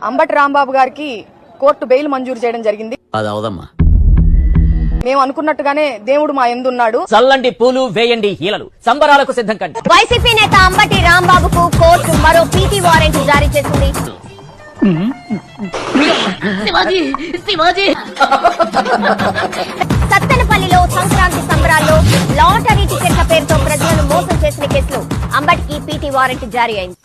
అంబటి రాంబాబు గారికి court bail మంజూరు చేయడం జరిగింది. అది అవదమ్మా. మేము అనుకున్నట్టుగానే దేవుడు మా యందున్నాడు. చల్లండి పూలు వేయండి హీలలు, సంబరాలకు సిద్ధం కండి. వైసీపీ నేత అంబటి రాంబాబుకు కోర్టు మరో పీటీ వారెంట్ జారీ చేసింది. సత్తెనపల్లిలో సంక్రాంతి సంబరాల్లో లాటరీ టికెట్ల పేరుతో ప్రజలను మోసం చేసిన కేసులో అంబటికి పీటీ వారెంట్ జారీ అయింది.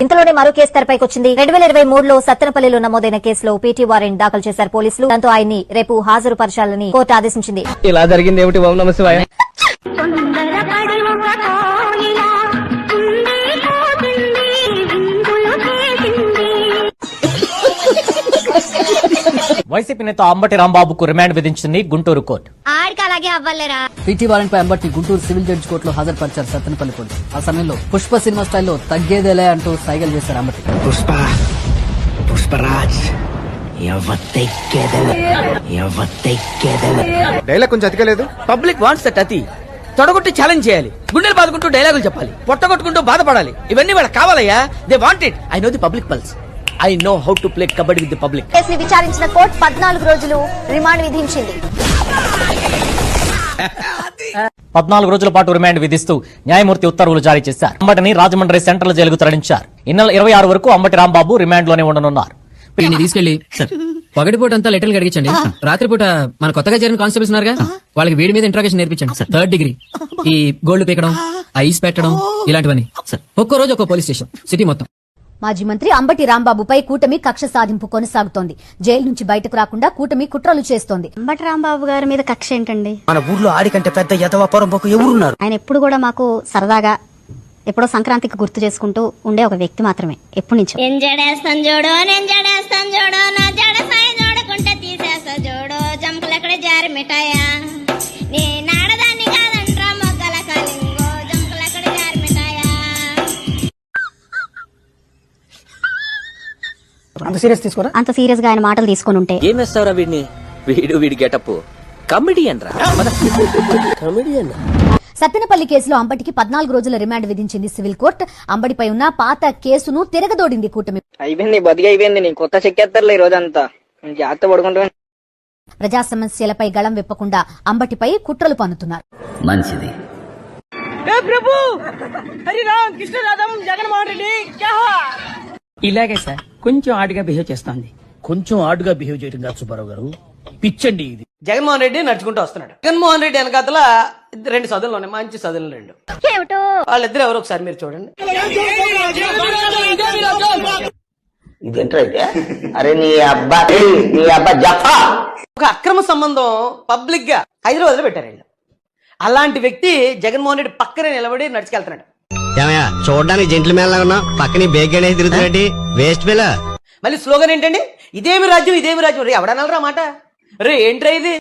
ఇంతలోనే మరో కేసు తెరపైకి వచ్చింది. 2023లో సత్తెనపల్లిలో నమోదైన కేసులో పీటీ వారెంట్ దాఖలు చేశారు పోలీసులు. దాంతో ఆయన్ని రేపు హాజరుపరచాలని కోర్టు ఆదేశించింది. ఇలా జరిగింది ఏమిటి? ఓం నమః శివాయ. వైసీపీ నేత అంబటి రాంబాబుకు రిమాండ్ విధించింది గుంటూరు కోర్టు. ఆడికి అలాగే అవ్వలేరా? పీటీ వారెంట్ పై అంబటిని గుంటూరు సివిల్ జడ్జి కోర్టులో హాజరుపరిచారు సత్తెనపల్లి పోలీసులు. ఆ సమయంలో పుష్ప సినిమా స్టైల్లో తగ్గేదేలే అంటూ సైగలు చేశారు అంబటి. పుష్పరాజ్ డైలాగ్ కొంచెం అతికలేదు. పబ్లిక్ వాంట్స్ దట్ అతి. తొడగొట్టి ఛాలెంజ్ చేయాలి, గుండెలు బాదుకుంటూ డైలాగులు చెప్పాలి, పొట్టగొట్టుకుంటూ బాధపడాలి. ఇవన్నీ వాళ్ళకి కావాలయ్యా. They want it. I know the public pulse. I know how to play kabaddi with the public. కేసుని విచారించిన కోర్టు 14 రోజులు రిమాండ్ విధించింది. 14 రోజుల పాటు రిమాండ్ విధిస్తూ న్యాయమూర్తి ఉత్తర్వులు జారీ చేశారు. అంబటిని రాజమండ్రి సెంట్రల్ జైలుకు తరలించారు. ఈ నెల 26 వరకు అంబటి రాంబాబు రిమాండ్ లోనే ఉండనున్నారు. తీసుకెళ్లి పగటిపూట అంతా లెటర్లు అడిగించండి. రాత్రిపూట మన కొత్తగా చేరిన కానిస్టేబుల్స్ ఉన్నారుగా, వాళ్ళకి వీడి మీద ఇంట్రాగేషన్ నేర్పించండి. 3rd డిగ్రీ, ఈ గోల్డ్ పీకడం, ఐస్ పెట్టడం, ఇలాంటివన్నీ. ఒక్కో రోజు ఒక్కో పోలీస్ స్టేషన్, సిటీ మొత్తం. మాజీ మంత్రి అంబటి రాంబాబుపై కూటమి కక్ష సాధింపు కొనసాగుతోంది. జైలు నుంచి బయటకు రాకుండా కూటమి కుట్రలు చేస్తోంది. అంబటి రాంబాబు గారి మీద కక్ష ఏంటండి? మన ఊర్లో ఆడికంటే పెద్ద యదవ పొరంబోకు ఎవరున్నారు? ఆయన ఎప్పుడు కూడా మాకు సరదాగా ఎప్పుడో సంక్రాంతికి గుర్తు చేసుకుంటూ ఉండే ఒక వ్యక్తి మాత్రమే. ఎప్పటి నుంచి నేను జడేస్తాను చూడు నా జడ సాయి చూడకుంటే తీసేస్తా చూడు జంపులు ఎక్కడ జారి మిఠాయా నీ నాడదాన్ని కాదంట్రా మొగ్గల కాలింగో జంపులు ఎక్కడ జారి మిఠాయా. అంత సీరియస్ గా ఆయన మాటలు తీసుకొని ఉంటే ఏం వేస్తావురా వీడిని? వీడి గెటప్ కమెడియన్ రా. సత్తెనపల్లి కేసులో అంబటికి 14 రోజుల రిమాండ్ విధించింది సివిల్ కోర్టు. అంబటిపై ఉన్న పాత కేసును తిరగదోడింది కూటమి. అయిపోయింది, బతికి అయిపోయింది. నీ కొత్త చెక్కేస్తారులే ఈ రోజంతా. జాగ్రత్త పడుకుంటా. ప్రజా సమస్యలపై గళం విప్పకుండా అంబటిపై కుట్రలు పన్నుతున్నారు. మంచిది. ఇలాగే సార్ కొంచెం ఆడుగా బిహేవ్ చేస్తోంది. కొంచెం ఆడుగా బిహేవ్ చేయడం కాదు సుబ్బారావు గారు, పిచ్చండి ఇది. జగన్మోహన్ రెడ్డి నడుచుకుంటూ వస్తున్నాడు. జగన్మోహన్ రెడ్డి వెనకాతల 2 సదులు ఉన్నాయి, మంచి సదులు 2. వాళ్ళిద్దరు ఎవరు ఒకసారి మీరు చూడండి. అరే నీ అబ్బా జఫా. ఒక అక్రమ సంబంధం పబ్లిక్ గా హైదరాబాద్ లో పెట్టారు. అలాంటి వ్యక్తి జగన్మోహన్ రెడ్డి పక్కనే నిలబడి నడుచుకెళ్తున్నాడు. చూడడానికి జెంట్లు మేళ ఉన్నా పక్కనే బేగ్ అనేది తిరుగుతున్నట్టు వేస్ట్ మేళ. మళ్ళీ స్లోగన్ ఏంటండి? ఇదేమి రాజ్యం ఇదేమి రాజ్యం. రే ఎవడనలరా మాట. రే ఏంట్రా ఇది?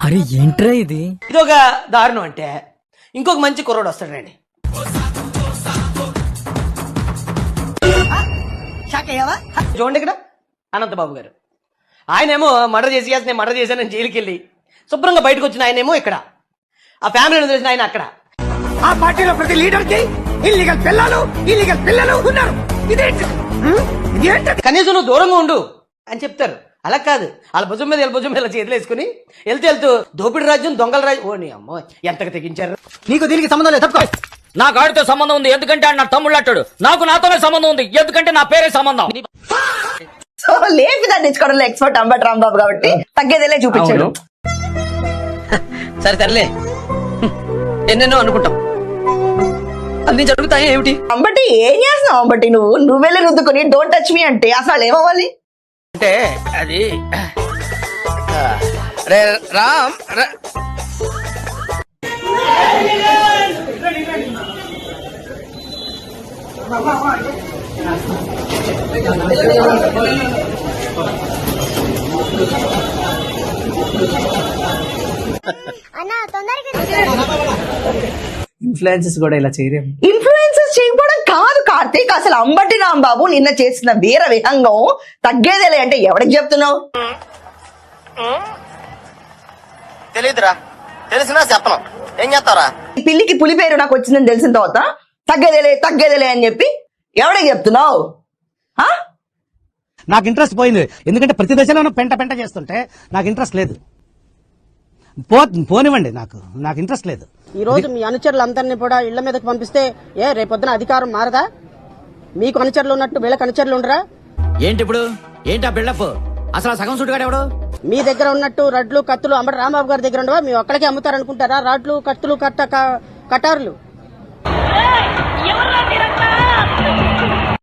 అరే ఏంట్రా ఇది? ఇదొక దారుణం. అంటే ఇంకొక మంచి కుర్రోడు వస్తాడండి. చూడండి ఇక్కడ అనంతబాబు గారు. ఆయనేమో మర్డర్ నేను మర్డర్ చేశానని జైలుకి వెళ్ళి శుభ్రంగా బయటకు వచ్చిన ఆయనేమో ఇక్కడ. ఆ ఫ్యామిలీని తెలిసిన ఆయన అక్కడ. ఆ పార్టీలో ప్రతి లీడర్ కి ఇల్లీగల్ పిల్లలు ఉన్నారు. కనీసం నువ్వు దూరంగా ఉండు అని చెప్తారు. అలా కాదు, వాళ్ళ భుజం మీద చేతులు వేసుకుని వెళ్తూ దోపిడి రాజ్యం దొంగల రాజ్యం. ఓ నీ అమ్మో ఎంతగా తెగించారు. నీకు దీనికి సంబంధం లేదు, తప్పుకో. నాకు ఆడితో సంబంధం ఉంది, ఎందుకంటే ఆయన నా తమ్ముళ్ళు అంటాడు. నాకు నాతోనే సంబంధం ఉంది, ఎందుకంటే నా పేరే సంబంధం. సో లేపి దండించుకోవడంలో ఎక్స్పర్ట్ అంబటి రాంబాబు కాబట్టి తగ్గేదేలే చూపించాడు. సరే తరలే, ఎన్నెన్నో అనుకుంటాం, అన్ని జరుగుతాయి. ఏమిటి అంబటి ఏం చేస్తున్నావు? అంబటి నువ్వెళ్ళి రుద్దుకొని డోంట్ టచ్ మీ అంటే అసలు ఏమవ్వాలి? అంటే అది రామ్ ఇన్ఫ్లుయెన్సెస్ కూడా ఇలా చేయలేము. ఇన్ఫ్లుయెన్సెస్ చేయకపోవడం కాదు కార్తీక్, అసలు అంబటి రాంబాబు నిన్న చేసిన వీర విహంగం తగ్గేదేలే అంటే ఎవరికి చెప్తున్నావు? తెలీదురా, తెలిసినా చెప్పను. ఏం చేస్తారా? పిల్లికి పులి పేరు నాకు వచ్చిందని తెలిసిన తర్వాత తగ్గేదేలే అని చెప్పి ఎవడికి చెప్తున్నావు? ఆ? నాకు ఇంట్రెస్ట్ పోయింది, ఎందుకంటే ప్రతి దశలోనూ పెంట చేస్తుంటే నాకు ఇంట్రెస్ట్ లేదు. పోనివ్వండి, నాకు ఇంట్రెస్ట్ లేదు. ఈ రోజు మీ అనుచరులందరినీ కూడా ఇళ్ల మీదకి పంపిస్తే రేపొద్దున అధికారం మారదా? మీకు అనుచరులు ఉన్నట్టు వీళ్ళకి అనుచరులు ఉండరా? ఏంటి ఇప్పుడు ఏంటి ఆ బిల్డప్? అసలు ఆ సగం సుట్టుగాడు ఎవడు? మీ దగ్గర ఉన్నట్టు రడ్లు కత్తులు అంబటి రాంబాబు గారి దగ్గర ఉండవా? మీ ఒక్కడికే అమ్ముతారనుకుంటారా రాడ్లు కత్తులు కటారులు?